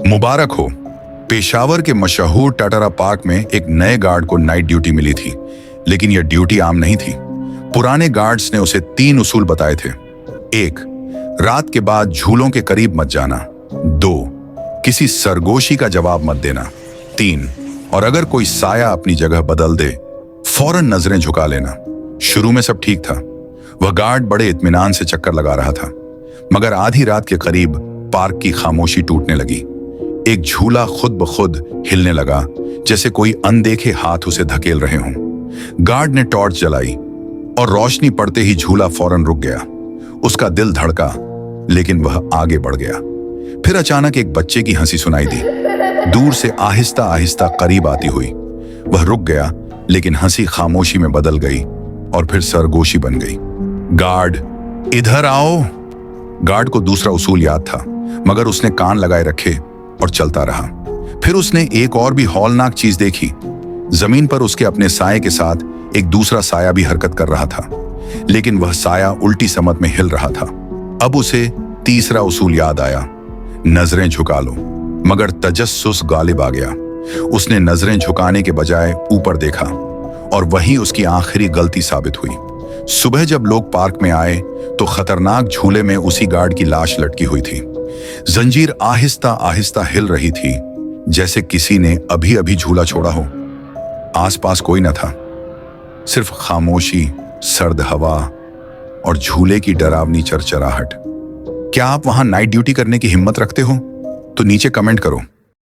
मुबारक हो। पेशावर के मशहूर टाटारा पार्क में एक नए गार्ड को नाइट ड्यूटी मिली थी, लेकिन यह ड्यूटी आम नहीं थी। पुराने गार्ड्स ने उसे 3 उसूल बताए थे। 1, रात के बाद झूलों के करीब मत जाना। 2, किसी सरगोशी का जवाब मत देना। 3, और अगर कोई साया अपनी जगह बदल दे, फौरन नजरें झुका लेना। शुरू में सब ठीक था। वह गार्ड बड़े इत्मीनान से चक्कर लगा रहा था, मगर आधी रात के करीब पार्क की खामोशी टूटने लगी। एक झूला खुद ब खुद हिलने लगा, जैसे कोई अनदेखे हाथ उसे धकेल रहे हों। गार्ड ने टॉर्च जलाई और रोशनी पड़ते ही झूला फौरन रुक गया। उसका दिल धड़का, लेकिन वह आगे बढ़ गया। फिर अचानक एक बच्चे की हंसी सुनाई दी, दूर से आहिस्ता आहिस्ता करीब आती हुई। वह रुक गया, लेकिन हंसी खामोशी में बदल गई और फिर सरगोशी बन गई। गार्ड, इधर आओ। गार्ड को दूसरा उसूल याद था, मगर उसने कान लगाए रखे और चलता रहा। फिर उसने एक और भी हौलनाक चीज देखी। जमीन पर उसके अपने साये के साथ एक दूसरा साया भी हरकत कर रहा था, लेकिन वह साया उल्टी समत में हिल रहा था। अब उसे तीसरा उसूल याद आया, नजरें झुका लो। मगर तजस्सुस गालिब आ गया। उसने नजरें झुकाने के बजाय ऊपर देखा, और वही उसकी आखिरी गलती साबित हुई। सुबह जब लोग पार्क में आए तो खतरनाक झूले में उसी गार्ड की लाश लटकी हुई थी। जंजीर आहिस्ता आहिस्ता हिल रही थी, जैसे किसी ने अभी अभी झूला छोड़ा हो। आसपास कोई न था, सिर्फ खामोशी, सर्द हवा और झूले की डरावनी चरचराहट। क्या आप वहां नाइट ड्यूटी करने की हिम्मत रखते हो? तो नीचे कमेंट करो।